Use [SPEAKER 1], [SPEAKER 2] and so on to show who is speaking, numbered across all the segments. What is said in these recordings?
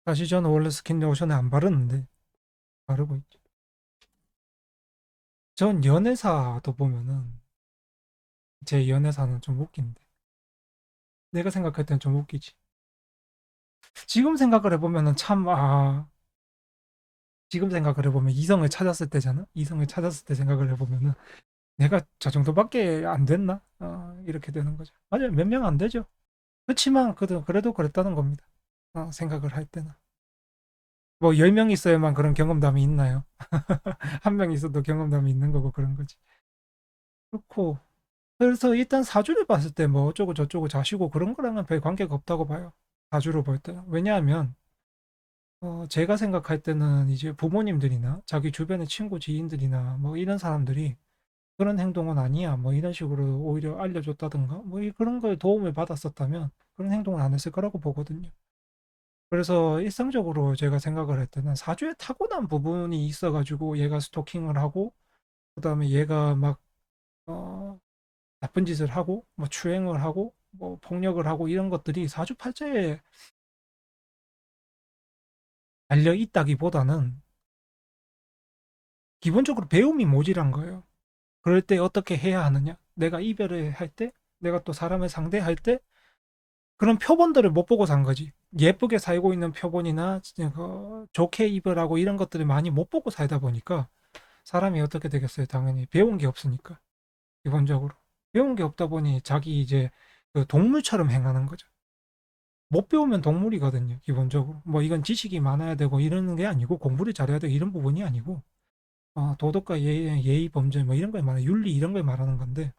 [SPEAKER 1] 사실 저는 원래 스킨 로션을 안 바르는데 바르고 있죠. 전 연애사도 보면은 제 연애사는 좀 웃긴데 내가 생각할 때는 좀 웃기지. 지금 생각을 해보면은 지금 생각을 해보면 이성을 찾았을 때잖아. 이성을 찾았을 때 생각을 해보면은 내가 저 정도밖에 안 됐나? 이렇게 되는 거죠. 맞아요. 몇 명 안 되죠. 그렇지만 그래도 그랬다는 겁니다. 생각을 할 때는. 뭐 10명 있어야만 그런 경험담이 있나요? 한 명 있어도 경험담이 있는 거고 그런 거지. 그렇고 그래서 일단 사주를 봤을 때 뭐 어쩌고 저쩌고 자시고 그런 거랑은 별 관계가 없다고 봐요. 사주로 볼 때. 왜냐하면 제가 생각할 때는 이제 부모님들이나 자기 주변의 친구 지인들이나 뭐 이런 사람들이 그런 행동은 아니야 뭐 이런 식으로 오히려 알려줬다든가 뭐 그런 거에 도움을 받았었다면 그런 행동을 안 했을 거라고 보거든요. 그래서 일상적으로 제가 생각을 할 때는 사주에 타고난 부분이 있어가지고 얘가 스토킹을 하고 그다음에 얘가 막 어, 나쁜 짓을 하고 뭐 추행을 하고 뭐 폭력을 하고 이런 것들이 사주팔자에 달려 있다기보다는 기본적으로 배움이 모자란 거예요. 그럴 때 어떻게 해야 하느냐? 내가 이별을 할 때, 내가 또 사람을 상대할 때 그런 표본들을 못 보고 산 거지. 예쁘게 살고 있는 표본이나 좋게 이별하고 이런 것들을 많이 못 보고 살다 보니까 사람이 어떻게 되겠어요? 당연히 배운 게 없으니까 기본적으로 배운 게 없다 보니 자기 이제 그 동물처럼 행하는 거죠. 못 배우면 동물이거든요, 기본적으로. 뭐 이건 지식이 많아야 되고 이러는 게 아니고 공부를 잘해야 되고 이런 부분이 아니고 도덕과 예의 범죄 뭐 이런 걸 말하는 윤리 이런 걸 말하는 건데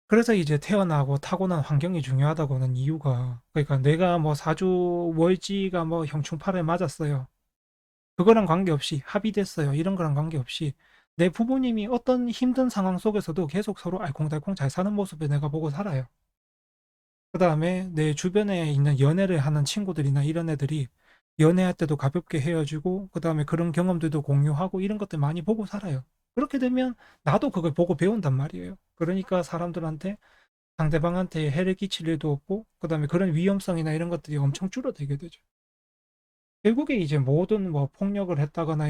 [SPEAKER 1] 그래서 이제 태어나고 타고난 환경이 중요하다고는 이유가 그러니까 내가 뭐 사주 월지가 뭐 형충팔을 맞았어요. 그거랑 관계없이 합의됐어요. 이런 거랑 관계없이 내 부모님이 어떤 힘든 상황 속에서도 계속 서로 알콩달콩 잘 사는 모습을 내가 보고 살아요. 그다음에 내 주변에 있는 연애를 하는 친구들이나 이런 애들이 연애할 때도 가볍게 헤어지고 그다음에 그런 경험들도 공유하고 이런 것들 많이 보고 살아요. 그렇게 되면 나도 그걸 보고 배운단 말이에요. 그러니까 사람들한테 상대방한테 해를 끼칠 일도 없고 그다음에 그런 위험성이나 이런 것들이 엄청 줄어들게 되죠. 결국에 이제 모든 뭐 폭력을 했다거나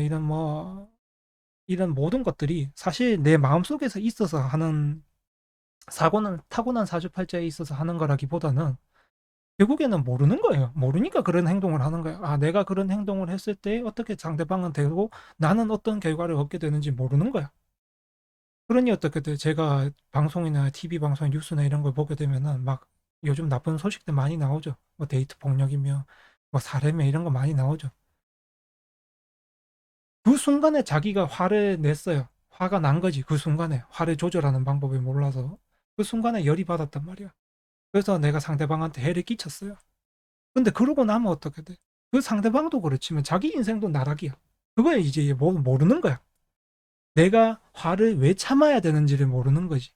[SPEAKER 1] 이런 모든 것들이 사실 내 마음속에서 있어서 하는 사고는 타고난 사주팔자에 있어서 하는 거라기보다는 결국에는 모르는 거예요. 모르니까 그런 행동을 하는 거예요. 내가 그런 행동을 했을 때 어떻게 상대방은 되고 나는 어떤 결과를 얻게 되는지 모르는 거야. 그러니 어떻게 돼? 제가 방송이나 TV 방송, 뉴스나 이런 걸 보게 되면은 막 요즘 나쁜 소식들 많이 나오죠. 뭐 데이트 폭력이며 뭐 살해며 이런 거 많이 나오죠. 그 순간에 자기가 화를 냈어요. 화가 난 거지. 그 순간에 화를 조절하는 방법을 몰라서 그 순간에 열이 받았단 말이야. 그래서 내가 상대방한테 해를 끼쳤어요. 근데 그러고 나면 어떻게 돼? 그 상대방도 그렇지만 자기 인생도 나락이야. 그거에 이제 뭐 모르는 거야. 내가 화를 왜 참아야 되는지를 모르는 거지.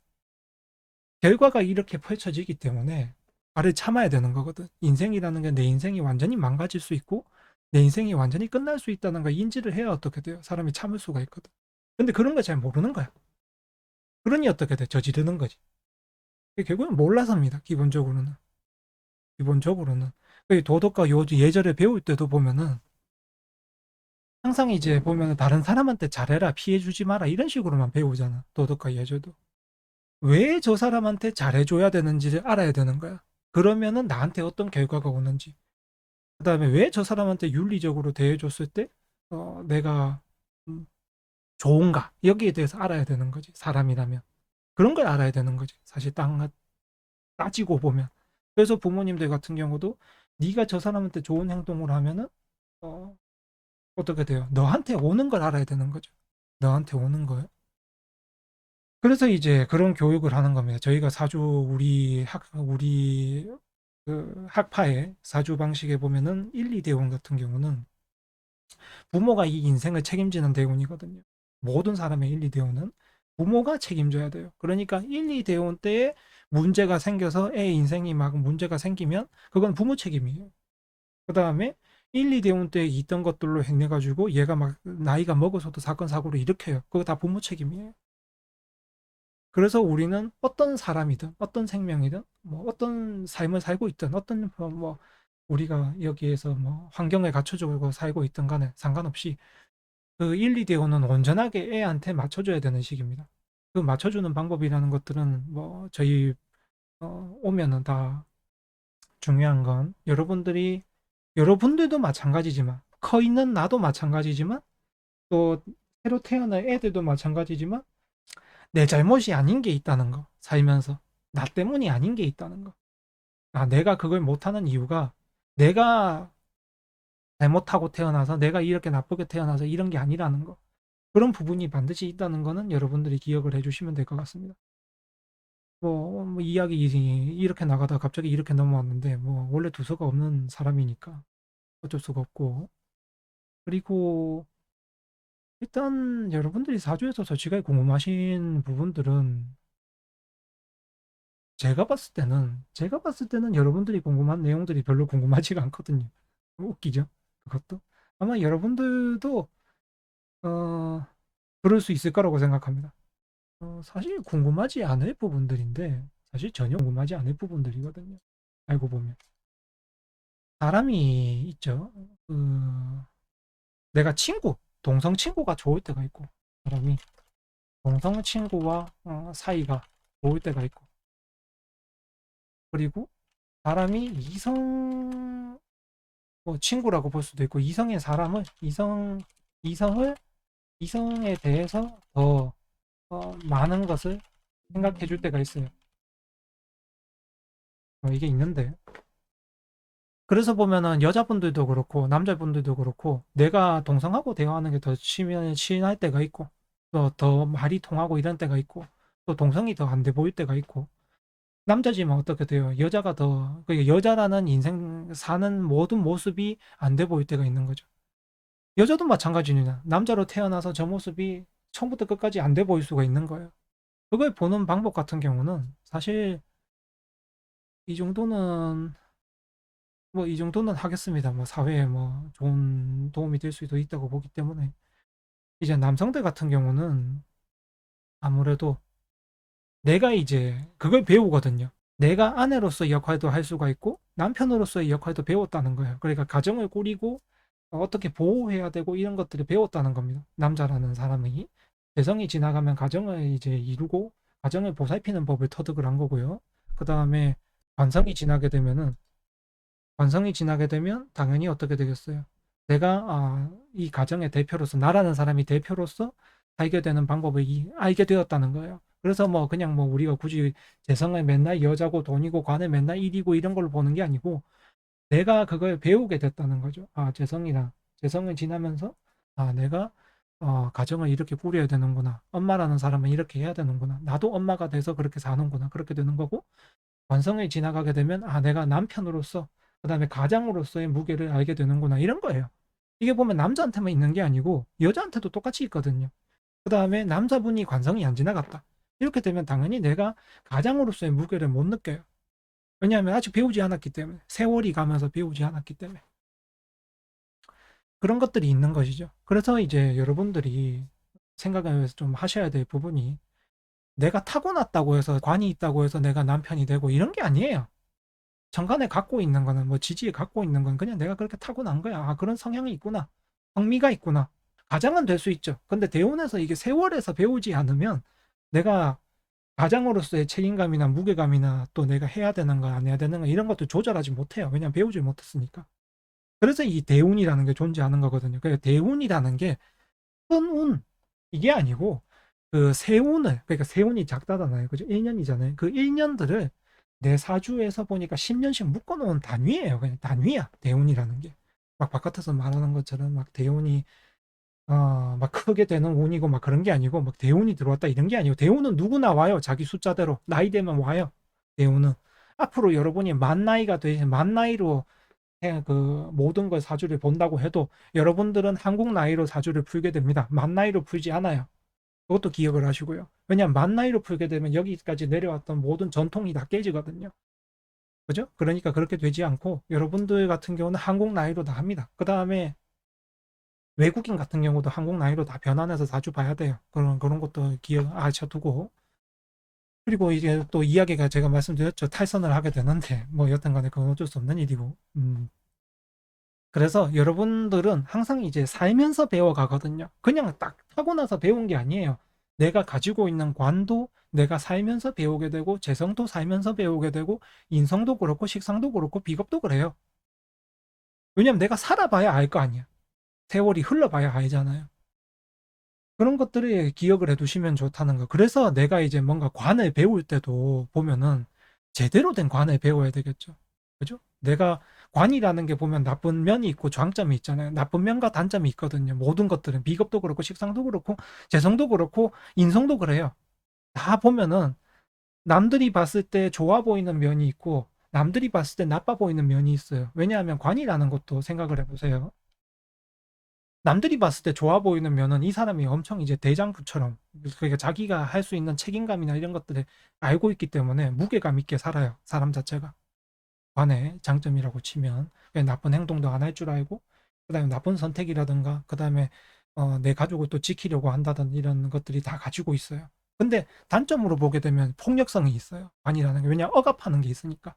[SPEAKER 1] 결과가 이렇게 펼쳐지기 때문에 화를 참아야 되는 거거든. 인생이라는 게 내 인생이 완전히 망가질 수 있고 내 인생이 완전히 끝날 수 있다는 걸 인지를 해야 어떻게 돼요? 사람이 참을 수가 있거든. 근데 그런 걸 잘 모르는 거야. 그러니 어떻게 돼? 저지르는 거지. 결국은 몰라서입니다. 기본적으로는. 기본적으로는. 그 도덕과 예절을 배울 때도 보면은 항상 이제 보면은 다른 사람한테 잘해라, 피해주지 마라 이런 식으로만 배우잖아. 도덕과 예절도. 왜 저 사람한테 잘해줘야 되는지를 알아야 되는 거야. 그러면은 나한테 어떤 결과가 오는지. 그다음에 왜 저 사람한테 윤리적으로 대해줬을 때 내가 음, 좋은가 여기에 대해서 알아야 되는 거지. 사람이라면 그런 걸 알아야 되는 거지. 사실 따지고 보면. 그래서 부모님들 같은 경우도 네가 저 사람한테 좋은 행동을 하면은 어, 어떻게 돼요? 너한테 오는 걸 알아야 되는 거죠. 너한테 오는 거요. 그래서 이제 그런 교육을 하는 겁니다. 저희가 사주 우리 그 학파의 사주 방식에 보면은 1, 2대운 같은 경우는 부모가 이 인생을 책임지는 대운이거든요. 모든 사람의 1, 2대운은 부모가 책임져야 돼요. 그러니까 1, 2대운 때에 문제가 생겨서 애 인생이 막 문제가 생기면 그건 부모 책임이에요. 그 다음에 1, 2대운 때 있던 것들로 해내가지고 얘가 막 나이가 먹어서도 사건 사고를 일으켜요. 그거 다 부모 책임이에요. 그래서 우리는 어떤 사람이든 어떤 생명이든 뭐 어떤 삶을 살고 있든 어떤 뭐 우리가 여기에서 뭐 환경을 갖춰주고 살고 있든 간에 상관없이 그 1, 2대5는 온전하게 애한테 맞춰줘야 되는 시기입니다. 그 맞춰주는 방법이라는 것들은 뭐 저희 오면은 다 중요한 건 여러분들도 마찬가지지만 커 있는 나도 마찬가지지만 또 새로 태어난 애들도 마찬가지지만 내 잘못이 아닌 게 있다는 거 살면서 나 때문이 아닌 게 있다는 거. 아, 내가 그걸 못하는 이유가 내가 잘못하고 태어나서 내가 이렇게 나쁘게 태어나서 이런 게 아니라는 거. 그런 부분이 반드시 있다는 거는 여러분들이 기억을 해주시면 될 것 같습니다. 뭐 이야기 이렇게 나가다 갑자기 이렇게 넘어왔는데 뭐 원래 두서가 없는 사람이니까 어쩔 수가 없고 그리고 일단 여러분들이 사주에서 솔직하게 궁금하신 부분들은 제가 봤을 때는 여러분들이 궁금한 내용들이 별로 궁금하지가 않거든요. 웃기죠? 그것도 아마 여러분들도 어 그럴 수 있을 거라고 생각합니다. 사실 궁금하지 않을 부분들인데 사실 전혀 궁금하지 않을 부분들이거든요. 알고 보면 사람이 있죠. 그 내가 동성 친구가 좋을 때가 있고 사람이 동성 친구와 사이가 좋을 때가 있고 그리고 사람이 이성 뭐 친구라고 볼 수도 있고 이성의 사람을 이성을 이성에 대해서 더 많은 것을 생각해 줄 때가 있어요. 이게 있는데 그래서 보면은 여자분들도 그렇고 남자분들도 그렇고 내가 동성하고 대화하는 게 더 친할 때가 있고 더 말이 통하고 이런 때가 있고 또 동성이 더 안 돼 보일 때가 있고 남자지만 어떻게 돼요? 여자가 더 여자라는 인생 사는 모든 모습이 안 돼 보일 때가 있는 거죠. 여자도 마찬가지냐. 남자로 태어나서 저 모습이 처음부터 끝까지 안 돼 보일 수가 있는 거예요. 그걸 보는 방법 같은 경우는 사실 이 정도는 뭐 이 정도는 하겠습니다. 뭐 사회에 뭐 좋은 도움이 될 수도 있다고 보기 때문에 이제 남성들 같은 경우는 아무래도 내가 이제 그걸 배우거든요. 내가 아내로서의 역할도 할 수가 있고 남편으로서의 역할도 배웠다는 거예요. 그러니까 가정을 꾸리고 어떻게 보호해야 되고 이런 것들을 배웠다는 겁니다. 남자라는 사람이 재성이 지나가면 가정을 이제 이루고 가정을 보살피는 법을 터득을 한 거고요. 그 다음에 관성이 지나게 되면은 관성이 지나게 되면 당연히 어떻게 되겠어요? 내가 이 가정의 대표로서 나라는 사람이 대표로서 살게 되는 방법을 알게 되었다는 거예요. 그래서 뭐 그냥 뭐 우리가 굳이 재성을 맨날 여자고 돈이고 관을 맨날 일이고 이런 걸로 보는 게 아니고 내가 그걸 배우게 됐다는 거죠. 재성을 지나면서 내가 가정을 이렇게 꾸려야 되는구나. 엄마라는 사람은 이렇게 해야 되는구나. 나도 엄마가 돼서 그렇게 사는구나. 그렇게 되는 거고 관성을 지나가게 되면 내가 남편으로서 그다음에 가장으로서의 무게를 알게 되는구나. 이런 거예요. 이게 보면 남자한테만 있는 게 아니고 여자한테도 똑같이 있거든요. 그다음에 남자분이 관성이 안 지나갔다. 이렇게 되면 당연히 내가 가장으로서의 무게를 못 느껴요. 왜냐하면 아직 배우지 않았기 때문에 세월이 가면서 배우지 않았기 때문에 그런 것들이 있는 것이죠. 그래서 이제 여러분들이 생각을 좀 하셔야 될 부분이 내가 타고났다고 해서 관이 있다고 해서 내가 남편이 되고 이런 게 아니에요. 정간에 갖고 있는 거는 뭐 지지에 갖고 있는 건 그냥 내가 그렇게 타고난 거야. 그런 성향이 있구나. 성미가 있구나. 가장은 될 수 있죠. 근데 대원에서 이게 세월에서 배우지 않으면 내가 가장으로서의 책임감이나 무게감이나 또 내가 해야 되는 거 안 해야 되는 거 이런 것도 조절하지 못해요. 왜냐면 배우지 못했으니까. 그래서 이 대운이라는 게 존재하는 거거든요. 그러니까 대운이라는 게 큰 운, 이게 아니고 그 세운을, 그러니까 세운이 작다잖아요. 그죠? 1년이잖아요. 그 1년들을 내 사주에서 보니까 10년씩 묶어놓은 단위예요. 그냥 단위야. 대운이라는 게. 막 바깥에서 말하는 것처럼 막 대운이 막 크게 되는 운이고 막 그런 게 아니고 막 대운이 들어왔다 이런 게 아니고 대운은 누구나 와요. 자기 숫자대로. 나이 되면 와요. 대운은. 앞으로 여러분이 만 나이로 그 모든 걸 사주를 본다고 해도 여러분들은 한국 나이로 사주를 풀게 됩니다. 만 나이로 풀지 않아요. 그것도 기억을 하시고요. 왜냐하면 만 나이로 풀게 되면 여기까지 내려왔던 모든 전통이 다 깨지거든요. 그죠? 그러니까 그렇게 되지 않고 여러분들 같은 경우는 한국 나이로 다 합니다. 그 다음에 외국인 같은 경우도 한국 나이로 다 변환해서 사주 봐야 돼요. 그런 것도 기억하셔두고 그리고 이제 또 이야기가 제가 말씀드렸죠. 탈선을 하게 되는데 뭐 여튼간에 그건 어쩔 수 없는 일이고 그래서 여러분들은 항상 이제 살면서 배워가거든요. 그냥 딱 타고 나서 배운 게 아니에요. 내가 가지고 있는 관도 내가 살면서 배우게 되고, 재성도 살면서 배우게 되고, 인성도 그렇고, 식상도 그렇고, 비겁도 그래요. 왜냐면 내가 살아봐야 알 거 아니야. 세월이 흘러봐야 알잖아요. 그런 것들을 기억을 해두시면 좋다는 거. 그래서 내가 이제 뭔가 관을 배울 때도 보면은 제대로 된 관을 배워야 되겠죠. 그죠? 내가 관이라는 게 보면 나쁜 면이 있고 장점이 있잖아요. 나쁜 면과 단점이 있거든요. 모든 것들은 비겁도 그렇고 식상도 그렇고 재성도 그렇고 인성도 그래요. 다 보면은 남들이 봤을 때 좋아 보이는 면이 있고 남들이 봤을 때 나빠 보이는 면이 있어요. 왜냐하면 관이라는 것도 생각을 해보세요. 남들이 봤을 때 좋아 보이는 면은 이 사람이 엄청 이제 대장부처럼, 그러니까 자기가 할 수 있는 책임감이나 이런 것들을 알고 있기 때문에 무게감 있게 살아요. 사람 자체가. 관의 장점이라고 치면 나쁜 행동도 안 할 줄 알고, 그다음에 나쁜 선택이라든가, 그다음에 내 가족을 또 지키려고 한다든 이런 것들이 다 가지고 있어요. 근데 단점으로 보게 되면 폭력성이 있어요. 관이라는 게. 왜냐 억압하는 게 있으니까.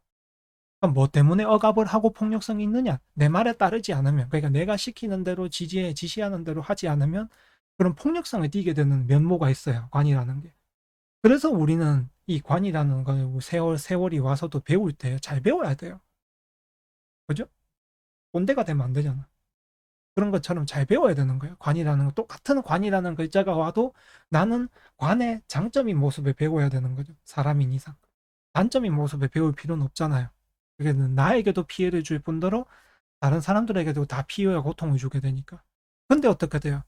[SPEAKER 1] 그럼 뭐 때문에 억압을 하고 폭력성이 있느냐? 내 말에 따르지 않으면, 그러니까 내가 시키는 대로 지시하는 대로 하지 않으면 그런 폭력성을 띠게 되는 면모가 있어요. 관이라는 게. 그래서 우리는 이 관이라는 걸 세월이 와서도 배울 때 잘 배워야 돼요. 그죠? 꼰대가 되면 안 되잖아. 그런 것처럼 잘 배워야 되는 거예요. 관이라는 거. 똑같은 관이라는 글자가 와도 나는 관의 장점인 모습을 배워야 되는 거죠. 사람인 이상. 단점인 모습을 배울 필요는 없잖아요. 그게 나에게도 피해를 줄 뿐더러 다른 사람들에게도 다 피해와 고통을 주게 되니까. 근데 어떻게 돼요?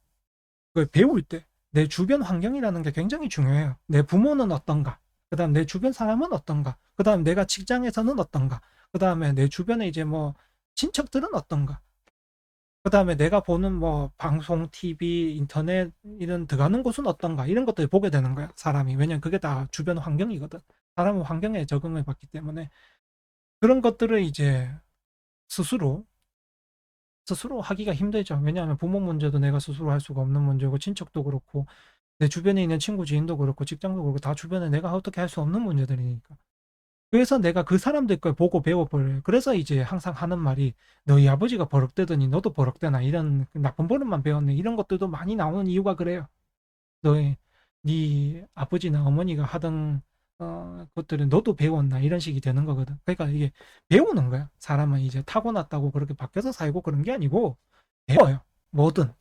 [SPEAKER 1] 그걸 배울 때 내 주변 환경이라는 게 굉장히 중요해요. 내 부모는 어떤가? 그 다음 내 주변 사람은 어떤가? 그 다음 내가 직장에서는 어떤가? 그 다음에 내 주변에 이제 뭐 친척들은 어떤가? 그 다음에 내가 보는 뭐 방송, TV, 인터넷 이런 들어가는 곳은 어떤가? 이런 것들을 보게 되는 거야, 사람이. 왜냐면 그게 다 주변 환경이거든. 사람은 환경에 적응을 받기 때문에 그런 것들을 이제 스스로 하기가 힘들죠. 왜냐하면 부모 문제도 내가 스스로 할 수가 없는 문제고, 친척도 그렇고, 내 주변에 있는 친구, 지인도 그렇고, 직장도 그렇고, 다 주변에 내가 어떻게 할 수 없는 문제들이니까. 그래서 내가 그 사람들 걸 보고 배워버려요. 그래서 이제 항상 하는 말이, 너희 아버지가 버럭대더니 너도 버럭대나, 이런 나쁜 버릇만 배웠네, 이런 것들도 많이 나오는 이유가 그래요. 너의 네 아버지나 어머니가 하던 것들은 너도 배웠나, 이런 식이 되는 거거든. 그러니까 이게 배우는 거야. 사람은 이제 타고났다고 그렇게 바뀌어서 살고 그런 게 아니고 배워요. 뭐든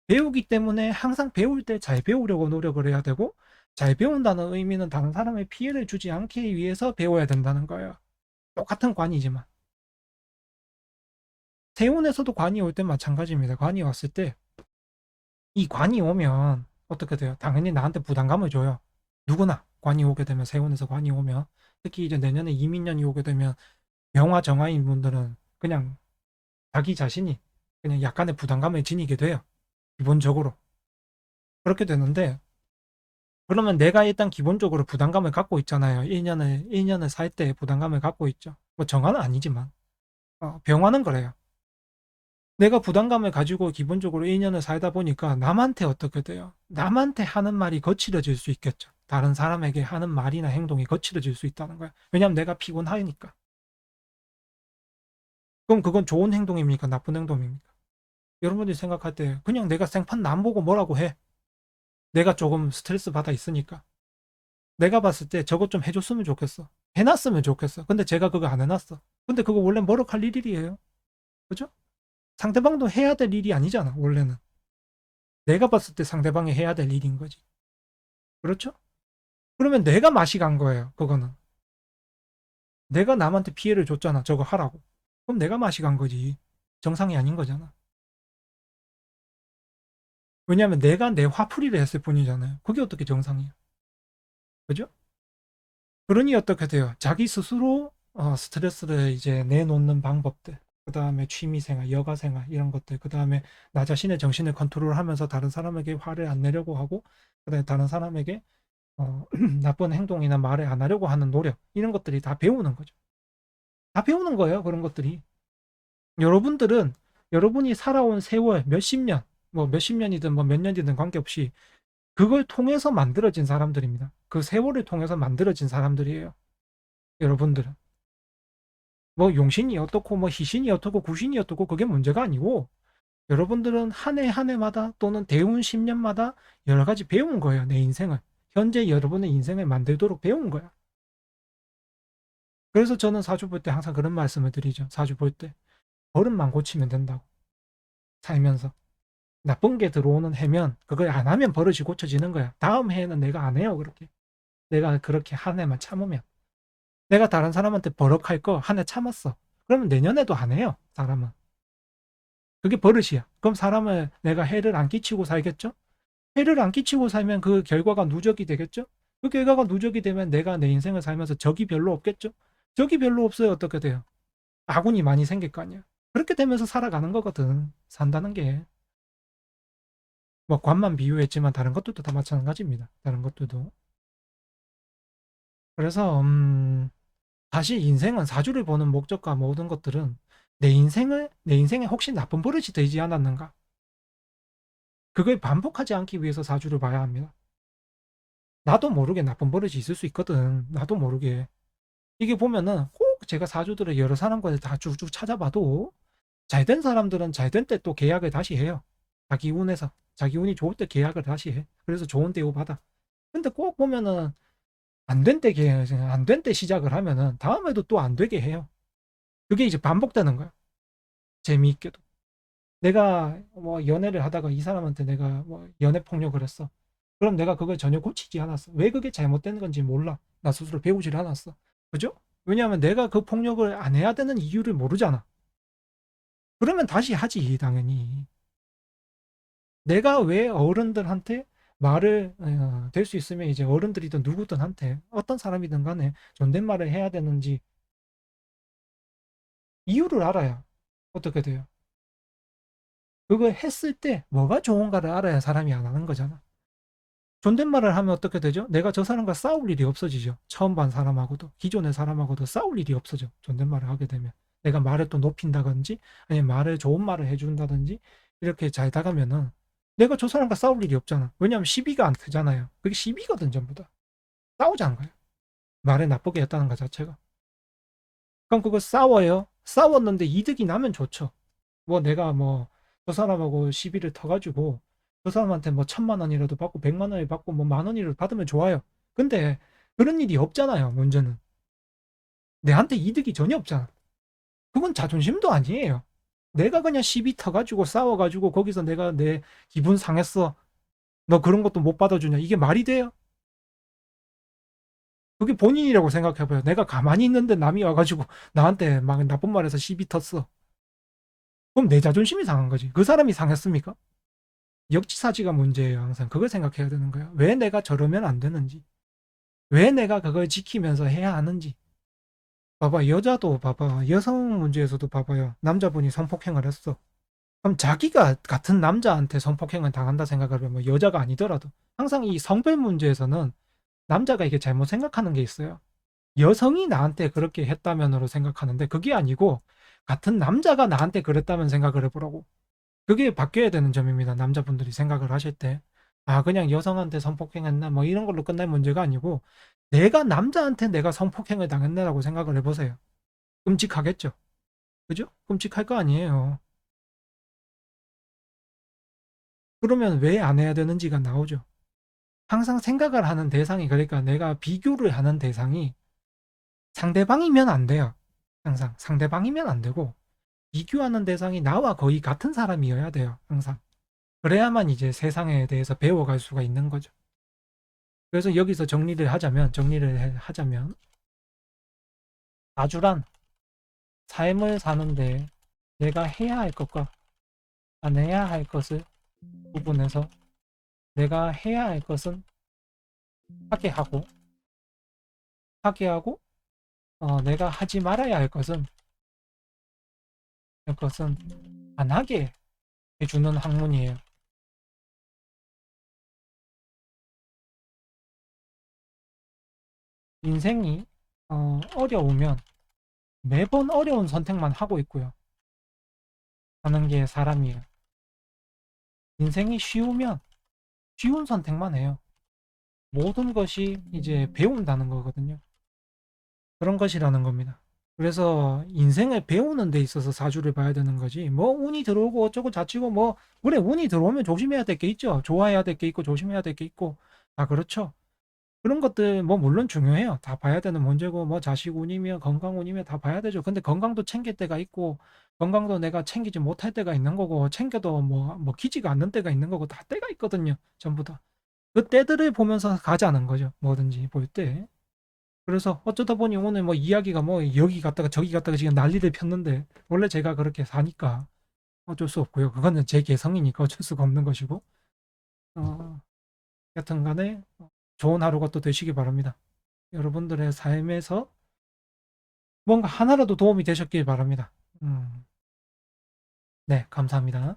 [SPEAKER 1] 배우기 때문에 항상 배울 때 잘 배우려고 노력을 해야 되고, 잘 배운다는 의미는 다른 사람의 피해를 주지 않기 위해서 배워야 된다는 거예요. 똑같은 관이지만 세운에서도 관이 올 때 마찬가지입니다. 관이 왔을 때 이 관이 오면 어떻게 돼요? 당연히 나한테 부담감을 줘요. 누구나 관이 오게 되면, 세운에서 관이 오면, 특히 이제 내년에 이민년이 오게 되면 병화 정화인 분들은 그냥 자기 자신이 그냥 약간의 부담감을 지니게 돼요. 기본적으로 그렇게 되는데, 그러면 내가 일단 기본적으로 부담감을 갖고 있잖아요. 1년을 살 때 부담감을 갖고 있죠. 뭐 정화는 아니지만 병화는 그래요. 내가 부담감을 가지고 기본적으로 1년을 살다 보니까 남한테 어떻게 돼요? 남한테 하는 말이 거칠어질 수 있겠죠. 다른 사람에게 하는 말이나 행동이 거칠어질 수 있다는 거야. 왜냐하면 내가 피곤하니까. 그럼 그건 좋은 행동입니까? 나쁜 행동입니까? 여러분들이 생각할 때 그냥 내가 생판 남 보고 뭐라고 해. 내가 조금 스트레스 받아 있으니까. 내가 봤을 때 저것 좀 해줬으면 좋겠어. 해놨으면 좋겠어. 근데 제가 그거 안 해놨어. 근데 그거 원래 뭐룩할 일이에요. 그죠? 상대방도 해야 될 일이 아니잖아, 원래는. 내가 봤을 때 상대방이 해야 될 일인 거지. 그렇죠? 그러면 내가 맛이 간 거예요, 그거는. 내가 남한테 피해를 줬잖아, 저거 하라고. 그럼 내가 맛이 간 거지. 정상이 아닌 거잖아. 왜냐하면 내가 내 화풀이를 했을 뿐이잖아요. 그게 어떻게 정상이야. 그죠? 그러니 어떻게 돼요? 자기 스스로 스트레스를 이제 내놓는 방법들, 그 다음에 취미생활, 여가생활 이런 것들, 그 다음에 나 자신의 정신을 컨트롤하면서 다른 사람에게 화를 안 내려고 하고, 그 다음에 다른 사람에게 나쁜 행동이나 말을 안 하려고 하는 노력, 이런 것들이 다 배우는 거죠. 다 배우는 거예요, 그런 것들이. 여러분들은 여러분이 살아온 세월 몇십 년, 뭐 몇십 년이든 뭐 몇 년이든 관계없이 그걸 통해서 만들어진 사람들입니다. 그 세월을 통해서 만들어진 사람들이에요. 여러분들은. 뭐 용신이 어떻고 뭐 희신이 어떻고 구신이 어떻고 그게 문제가 아니고, 여러분들은 한 해 한 해마다 또는 대운 10년마다 여러 가지 배운 거예요. 내 인생을. 현재 여러분의 인생을 만들도록 배운 거야. 그래서 저는 사주 볼 때 항상 그런 말씀을 드리죠. 사주 볼 때 버릇만 고치면 된다고. 살면서 나쁜 게 들어오는 해면 그걸 안 하면 버릇이 고쳐지는 거야. 다음 해에는 내가 안 해요. 그렇게 내가 그렇게 한 해만 참으면, 내가 다른 사람한테 버럭할 거 한 해 참았어, 그러면 내년에도 안 해요. 사람은 그게 버릇이야. 그럼 사람을 내가 해를 안 끼치고 살겠죠? 해를 안 끼치고 살면 그 결과가 누적이 되겠죠? 그 결과가 누적이 되면 내가 내 인생을 살면서 적이 별로 없겠죠? 적이 별로 없어요. 어떻게 돼요? 아군이 많이 생길 거 아니야. 그렇게 되면서 살아가는 거거든. 산다는 게. 뭐 관만 비유했지만 다른 것들도 다 마찬가지입니다. 다른 것들도. 그래서 다시 인생은, 사주를 보는 목적과 모든 것들은 내 인생에 혹시 나쁜 버릇이 되지 않았는가? 그걸 반복하지 않기 위해서 사주를 봐야 합니다. 나도 모르게 나쁜 버릇이 있을 수 있거든. 나도 모르게. 이게 보면은 꼭 제가 사주들을 여러 사람과 다 쭉쭉 찾아봐도 잘 된 사람들은 잘 된 때 또 계약을 다시 해요. 자기 운에서. 자기 운이 좋을 때 계약을 다시 해. 그래서 좋은 대우 받아. 근데 꼭 보면은 안 된 때 계약, 안 된 때 시작을 하면은 다음에도 또 안 되게 해요. 그게 이제 반복되는 거야. 재미있게도. 내가 뭐 연애를 하다가 이 사람한테 내가 뭐 연애 폭력을 했어. 그럼 내가 그걸 전혀 고치지 않았어. 왜 그게 잘못된 건지 몰라. 나 스스로 배우질 않았어. 그죠? 왜냐하면 내가 그 폭력을 안 해야 되는 이유를 모르잖아. 그러면 다시 하지, 당연히. 내가 왜 어른들한테 말을 될 수 있으면 이제 어른들이든 누구든 한테 어떤 사람이든 간에 존댓말을 해야 되는지 이유를 알아야 어떻게 돼요. 그걸 했을 때 뭐가 좋은가를 알아야 사람이 안 하는 거잖아. 존댓말을 하면 어떻게 되죠? 내가 저 사람과 싸울 일이 없어지죠. 처음 반 사람하고도 기존의 사람하고도 싸울 일이 없어져. 존댓말을 하게 되면 내가 말을 또 높인다든지 아니면 말을 좋은 말을 해준다든지 이렇게 잘 다가면은 내가 저 사람과 싸울 일이 없잖아. 왜냐하면 시비가 안 트잖아요. 그게 시비거든. 전부 다 싸우자는 거예요. 말을 나쁘게 했다는 것 자체가. 그럼 그거 싸워요. 싸웠는데 이득이 나면 좋죠. 뭐 내가 뭐 저 사람하고 시비를 터가지고 저 사람한테 뭐 1,000만 원이라도 받고 100만 원을 받고 뭐 10,000원이라도 받으면 좋아요. 근데 그런 일이 없잖아요. 문제는 내한테 이득이 전혀 없잖아. 그건 자존심도 아니에요. 내가 그냥 시비 터가지고 싸워가지고 거기서 내가 내 기분 상했어, 너 그런 것도 못 받아주냐, 이게 말이 돼요? 그게 본인이라고 생각해봐요. 내가 가만히 있는데 남이 와가지고 나한테 막 나쁜 말해서 시비 텄어. 그럼 내 자존심이 상한 거지. 그 사람이 상했습니까? 역지사지가 문제예요. 항상 그걸 생각해야 되는 거야. 왜 내가 저러면 안 되는지, 왜 내가 그걸 지키면서 해야 하는지. 봐봐, 여자도 봐봐, 여성 문제에서도 봐봐요. 남자분이 성폭행을 했어. 그럼 자기가 같은 남자한테 성폭행을 당한다 생각을 하면 여자가 아니더라도 항상 이 성별 문제에서는 남자가 이게 잘못 생각하는 게 있어요. 여성이 나한테 그렇게 했다면으로 생각하는데 그게 아니고 같은 남자가 나한테 그랬다면 생각을 해보라고. 그게 바뀌어야 되는 점입니다. 남자분들이 생각을 하실 때. 아, 그냥 여성한테 성폭행했나? 뭐 이런 걸로 끝날 문제가 아니고 내가 남자한테 내가 성폭행을 당했나라고 생각을 해보세요. 끔찍하겠죠? 그죠? 끔찍할 거 아니에요. 그러면 왜 안 해야 되는지가 나오죠. 항상 생각을 하는 대상이, 그러니까 내가 비교를 하는 대상이 상대방이면 안 돼요. 항상 상대방이면 안 되고 비교하는 대상이 나와 거의 같은 사람이어야 돼요. 항상. 그래야만 이제 세상에 대해서 배워갈 수가 있는 거죠. 그래서 여기서 정리를 하자면 아주란 삶을 사는데 내가 해야 할 것과 안 해야 할 것을 구분해서 내가 해야 할 것은 하게 하고 내가 하지 말아야 할 것은 안 하게 해주는 학문이에요. 인생이 어려우면 매번 어려운 선택만 하고 있고요. 하는 게 사람이에요. 인생이 쉬우면 쉬운 선택만 해요. 모든 것이 이제 배운다는 거거든요. 그런 것이라는 겁니다. 그래서 인생을 배우는 데 있어서 사주를 봐야 되는 거지. 뭐 운이 들어오고 어쩌고 자치고 뭐 그래 운이 들어오면 조심해야 될 게 있죠. 좋아해야 될 게 있고 조심해야 될 게 있고 다 그렇죠. 그런 것들 뭐 물론 중요해요. 다 봐야 되는 문제고 뭐 자식 운이며 건강 운이며 다 봐야 되죠. 근데 건강도 챙길 때가 있고 건강도 내가 챙기지 못할 때가 있는 거고 챙겨도 뭐 기지가 않는 때가 있는 거고 다 때가 있거든요. 전부 다. 그 때들을 보면서 가자는 거죠. 뭐든지 볼 때. 그래서 어쩌다 보니 오늘 뭐 이야기가 뭐 여기 갔다가 저기 갔다가 지금 난리를 폈는데 원래 제가 그렇게 사니까 어쩔 수 없고요. 그거는 제 개성이니까 어쩔 수가 없는 것이고. 어, 여튼 간에 좋은 하루가 또 되시기 바랍니다. 여러분들의 삶에서 뭔가 하나라도 도움이 되셨길 바랍니다. 네, 감사합니다.